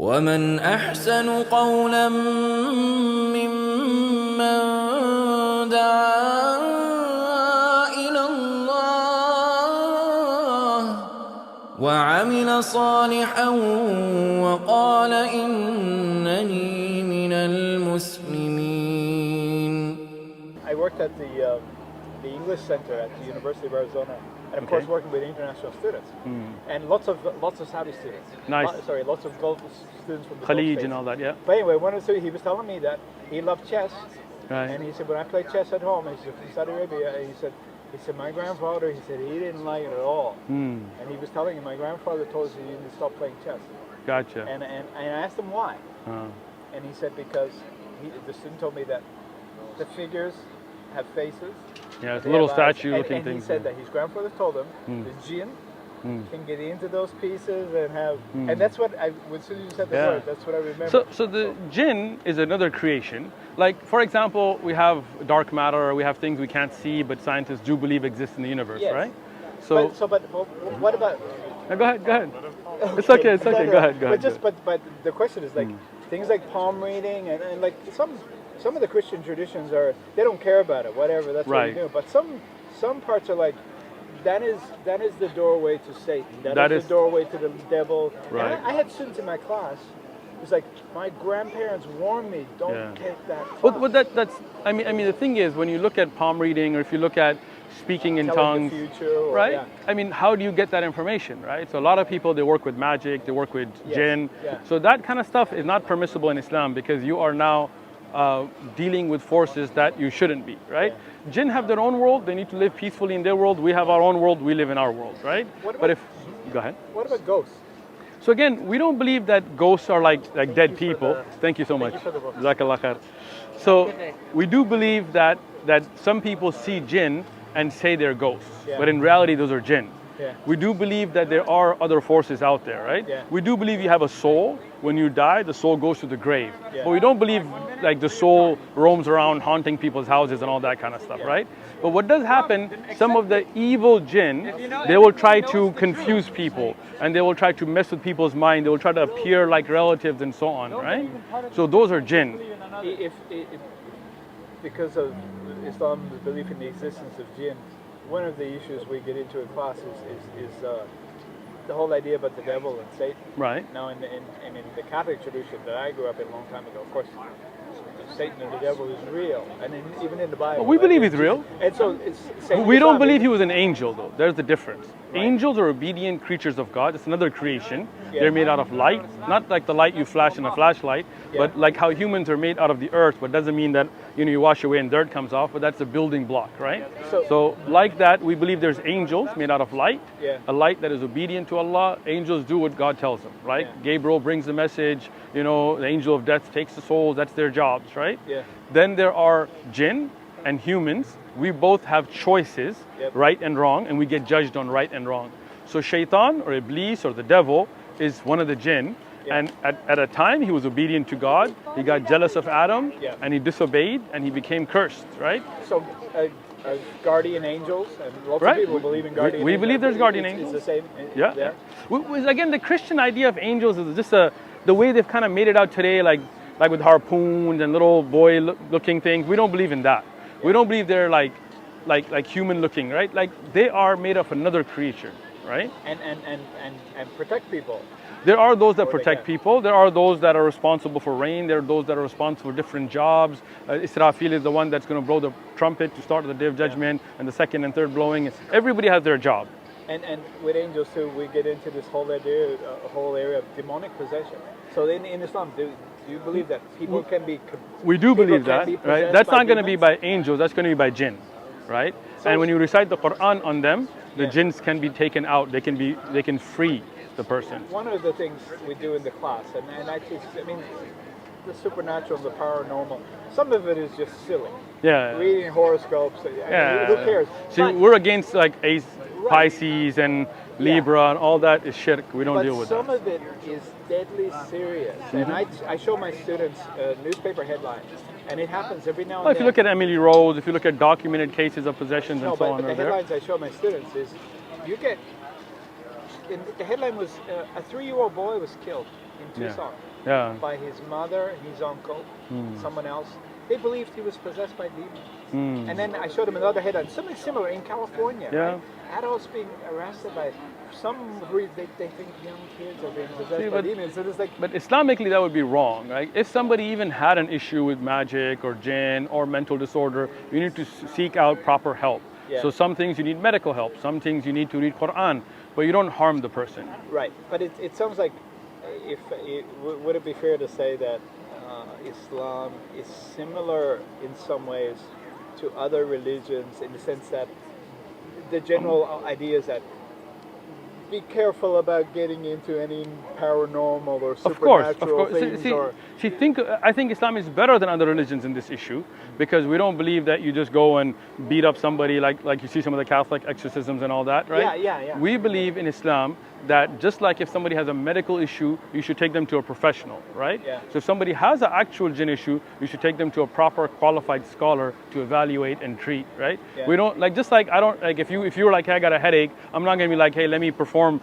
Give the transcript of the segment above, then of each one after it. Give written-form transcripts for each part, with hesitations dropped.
ومن أحسن قولا ممن دعا إلى الله وعمل صالحا وقال إنني من المسلمين. I worked at the English Center at the University of Arizona, and of course working with international students, and lots of Saudi students. Nice. Lots of Gulf students from the Khalid Gulf and all that, yeah. But anyway, he was telling me that he loved chess, Right. and he said when I played chess at home, he said from Saudi Arabia, he said my grandfather, he said he didn't like it at all, and he was telling him my grandfather told us he didn't stop playing chess. Gotcha. And I asked him why, and he said because the student told me that the figures have faces. Yeah, it's a little statue-looking and thing. he said that his grandfather told him the jinn can get into those pieces and have, and that's what as soon as you said the word, that's what I remember. So the jinn is another creation. Like, for example, we have dark matter, or we have things we can't see, but scientists do believe exist in the universe, right? So, but what about? No, go ahead. It's okay. Go ahead. But the question is like things like palm reading and like some of the Christian traditions they don't care about it, whatever, that's what you do. But some parts are like, that is the doorway to Satan. That is the doorway to the devil. Right. And I had students in my class. It's like my grandparents warned me, don't take that class. Well, that's. I mean, the thing is, when you look at palm reading, or if you look at speaking in tongues, the future, right? I mean, how do you get that information, right? So a lot of people, they work with magic, they work with jinn. So that kind of stuff is not permissible in Islam, because you are now dealing with forces that you shouldn't be, right? Jinn have their own world, they need to live peacefully in their world. We have our own world, we live in our world, right? Go ahead. What about ghosts? So again, we don't believe that ghosts are like dead people. Thank you so much. Jazakallah khair. So we do believe that some people see jinn and say they're ghosts, but in reality those are jinn. We do believe that there are other forces out there, right? We do believe you have a soul. When you die, the soul goes to the grave. But we don't believe like the soul roams around haunting people's houses and all that kind of stuff, right? But what does happen, some of the evil jinn, they will try to confuse people, and they will try to mess with people's mind. They will try to appear like relatives and so on, right? So those are jinn. If because of Islam's belief in the existence of jinn, one of the issues we get into in class is the whole idea about the devil and Satan. Right. Now, in the Catholic tradition that I grew up in a long time ago, of course, Satan and the devil is real, and even in the Bible. We believe he's real. And so we don't believe he was an angel, though. There's the difference. Right. Angels are obedient creatures of God. It's another creation. They're made out of light, not like the light you flash in a flashlight, but like how humans are made out of the earth. But doesn't mean that you wash away and dirt comes off. But that's a building block, right? So like that, we believe there's angels made out of light, a light that is obedient to Allah. Angels do what God tells them, right? Gabriel brings the message. The angel of death takes the souls. That's their jobs, right? Then there are jinn and humans. We both have choices, right and wrong, and we get judged on right and wrong. So shaitan or iblis or the devil is one of the jinn, and at a time he was obedient to God. He got jealous of Adam, and he disobeyed, and he became cursed, right? So guardian angels, and lots of people believe in guardian angels. We believe there's guardian angels. It's the same. Again, the Christian idea of angels is just the way they've kind of made it out today, like with harpoons and little boy-looking things. We don't believe in that. We don't believe they're like human-looking, right? Like they are made of another creature, right? And protect people. There are those that protect people. There are those that are responsible for rain. There are those that are responsible for different jobs. Israfil is the one that's going to blow the trumpet to start the Day of Judgment, and the second and third blowing. Everybody has their job. And with angels too, we get into this whole idea, whole area of demonic possession. So in Islam, do you believe that people can be? We do believe that, right? That's not going to be by angels. That's going to be by jinn, right? And when you recite the Quran on them, the jinns can be taken out. They can free the person. One of the things we do in the class, and actually, the supernatural, the paranormal, some of it is just silly. Reading horoscopes. Who cares? See, we're against like Pisces and Libra and all that is shirk. We don't deal with that. Some of it is deadly serious. And I show my students newspaper headlines, and it happens every now and then. If you look at Emily Rose, if you look at documented cases of possessions and so on. But the headlines I show my students is, you get the headline was a 3-year-old boy was killed in Tucson by his mother, his uncle, someone else. They believed he was possessed by demons. And then I showed him another headline, something similar in California. Right? Adults being arrested by some reason they think young kids are being possessed by demons. So it's like, but Islamically, that would be wrong, right? If somebody even had an issue with magic or jinn or mental disorder, you need to seek out proper help. So some things you need medical help, some things you need to read Quran, but you don't harm the person. Right, but it sounds like, would it be fair to say that Islam is similar in some ways to other religions in the sense that the general idea is that be careful about getting into any paranormal or supernatural things. I think Islam is better than other religions in this issue because we don't believe that you just go and beat up somebody like you see some of the Catholic exorcisms and all that, right? Yeah. We believe in Islam that just like if somebody has a medical issue, you should take them to a professional, right? So if somebody has an actual jinn issue, you should take them to a proper qualified scholar to evaluate and treat, right? We don't just like I don't like if you were like, hey, I got a headache, I'm not gonna be like, hey, let me perform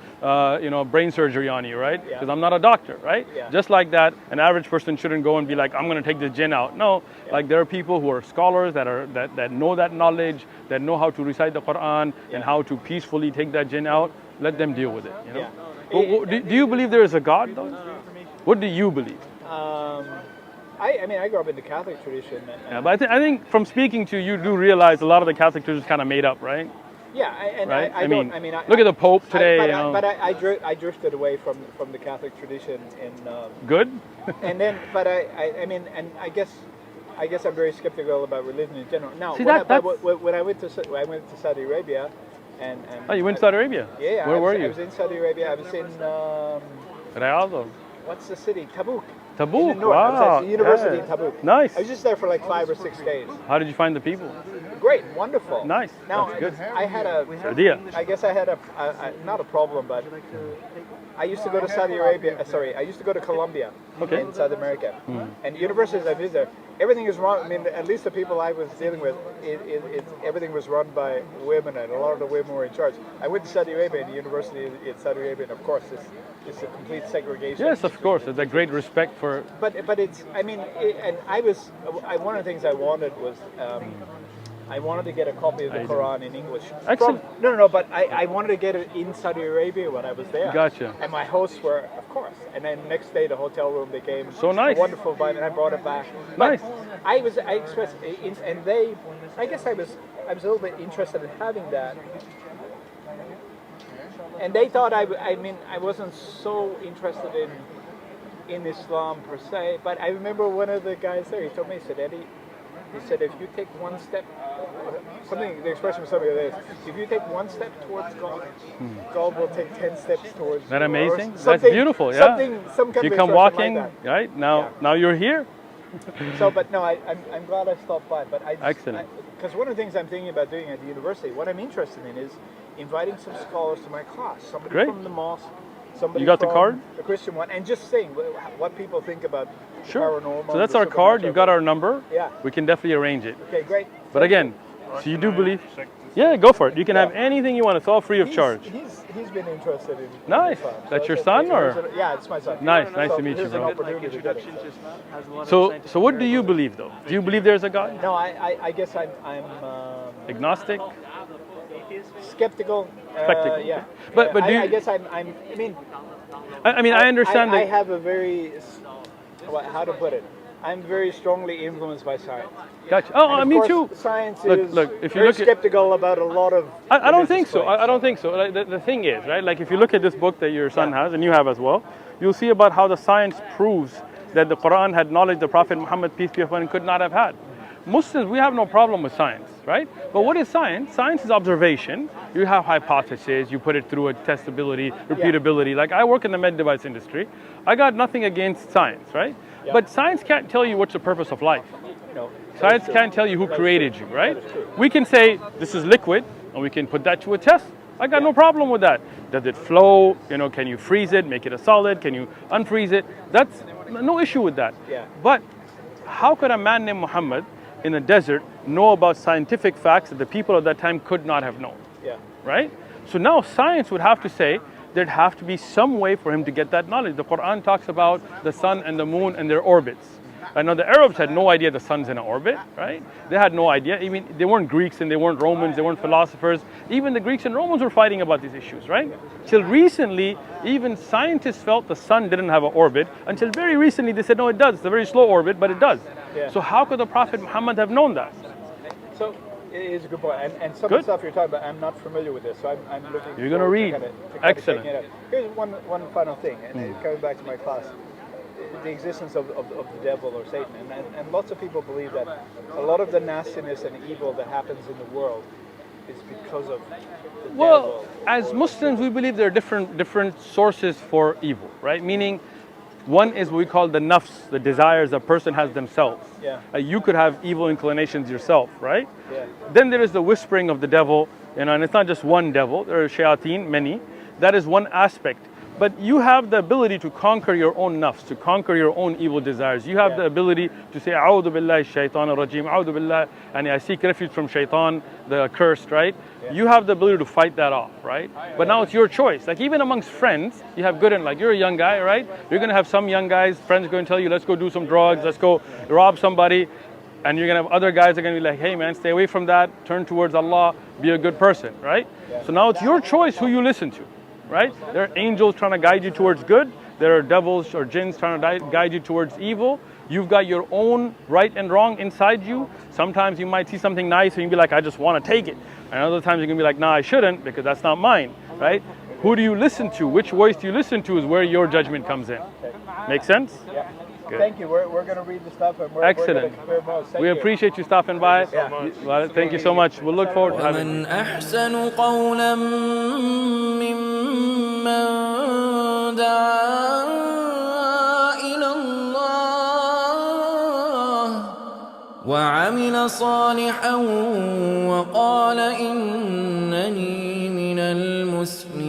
brain surgery on you, right? Because I'm not a doctor, right? Just like that, an average person shouldn't go and be like, I'm gonna take the jinn out. No, like there are people who are scholars that know that knowledge, that know how to recite the Quran and how to peacefully take that jinn out. Let them deal with it. Do you believe there is a God, though? What do you believe? I grew up in the Catholic tradition. But I think from speaking to you, do realize a lot of the Catholic tradition is kind of made up, right? Yeah, I mean, look at the Pope today. But I drifted away from the Catholic tradition in. Good. And then, but I guess I'm very skeptical about religion in general. Now, when I went to Saudi Arabia. And you went to Saudi Arabia? Yeah. Where were you? I was in Saudi Arabia. I was in Riyadh. What's the city? Tabuk. Tabuk. In the north. I was at the university in Tabuk. Nice. I was just there for like 5 or 6 days. How did you find the people? Great, wonderful. Nice. Now, that's good. I had a idea. I guess I had not a problem, but I used to go to Saudi Arabia. I used to go to Colombia in South America, and universities I visited, everything is run. I mean, at least the people I was dealing with, everything was run by women, and a lot of the women were in charge. I went to Saudi Arabia, and the university in Saudi Arabia, and of course, it's a complete segregation. Yes, of course. There's a great respect for. But it's. I mean, one of the things I wanted was. I wanted to get a copy of the Quran in English. Excellent. But I wanted to get it in Saudi Arabia when I was there. Gotcha. And my hosts were, of course. And then next day, the hotel room became so nice. A wonderful vibe, and I brought it back. Nice. But I expressed, and they, I guess I was a little bit interested in having that. And they thought I wasn't so interested in Islam per se. But I remember one of the guys there, he told me, he said, Eddie, if you take one step, the expression was something like this, if you take one step towards God, God will take 10 steps towards you. That amazing? That's beautiful, yeah. Some kind you of come walking, like right? Now you're here. I'm glad I stopped by. But Excellent. Because one of the things I'm thinking about doing at the university, what I'm interested in is inviting some scholars to my class. Somebody from the mosque, somebody you got from the card? The Christian one, and just saying what people think about paranormal. So that's our card. You've got our number. Yeah. We can definitely arrange it. Okay, great. But again, so you do believe? Yeah, go for it. You can have anything you want. It's all free of charge. He's been interested in. Nice. That's your son, or? Yeah, it's my son. Nice to meet you, bro. So what do you believe, though? Do you believe there's a God? No, I guess I'm agnostic. Skeptical. Yeah. But do you, I guess I understand that I have a very, how to put it, I'm very strongly influenced by science. Gotcha. Oh, me too. Science is if you very skeptical about a lot of. I don't think so. I don't think so. Like, the thing is, right? Like if you look at this book that your son has and you have as well, you'll see about how the science proves that the Quran had knowledge the Prophet Muhammad, peace be upon him, could not have had. Muslims, we have no problem with science, right? But what is science? Science is observation. You have hypotheses, you put it through a testability, repeatability. Like I work in the med device industry. I got nothing against science, right? But science can't tell you what's the purpose of life. Science can't tell you who created you, right? We can say this is liquid and we can put that to a test. I got no problem with that. Does it flow? Can you freeze it, make it a solid? Can you unfreeze it? That's no issue with that. But how could a man named Muhammad in the desert know about scientific facts that the people of that time could not have known? Right? So now science would have to say there'd have to be some way for him to get that knowledge. The Quran talks about the sun and the moon and their orbits. I know the Arabs had no idea the sun's in an orbit, right? They had no idea. I mean, they weren't Greeks and they weren't Romans, they weren't philosophers. Even the Greeks and Romans were fighting about these issues, right? Till recently, even scientists felt the sun didn't have an orbit. Until very recently, they said, no, it does. It's a very slow orbit, but it does. Yeah. So how could the Prophet Muhammad have known that? So it is a good point. And some of the stuff you're talking about, I'm not familiar with this, so I'm looking. You're going to read. Excellent. Here's one final thing, and coming back to my class. The existence of the devil or Satan, and lots of people believe that a lot of the nastiness and evil that happens in the world is because of the devil. As Muslims, we believe there are different sources for evil, right? Meaning, one is what we call the nafs, the desires a person has themselves. Yeah. You could have evil inclinations yourself, right? Yeah. Then there is the whispering of the devil, and it's not just one devil. There are shayateen, many. That is one aspect. But you have the ability to conquer your own nafs, to conquer your own evil desires. You have the ability to say, A'udhu billahi shaitan ar-rajim, A'udhu billah, and I seek refuge from shaitan, the accursed, right? Yeah. You have the ability to fight that off, right? But now it's your choice. Like even amongst friends, you have good and like, you're a young guy, right? You're going to have some young guys, friends are going to tell you, let's go do some drugs, let's go rob somebody. And you're going to have other guys that are going to be like, hey man, stay away from that, turn towards Allah, be a good person, right? Yeah. So now it's your choice who you listen to. Right? There are angels trying to guide you towards good. There are devils or jinns trying to guide you towards evil. You've got your own right and wrong inside you. Sometimes you might see something nice and you'll be like, I just want to take it. And other times you're going to be like, nah, I shouldn't because that's not mine. Right? Who do you listen to? Which voice do you listen to is where your judgment comes in. Make sense? Yeah. Good. Thank you. We're going to read the stuff and we're Excellent. going to compare notes. We appreciate you stopping by. Well, thank you so much. We'll look forward to having you. أحسن قولا ممن دعا إلى الله وعمل صالحا وقال إنني من المسلمين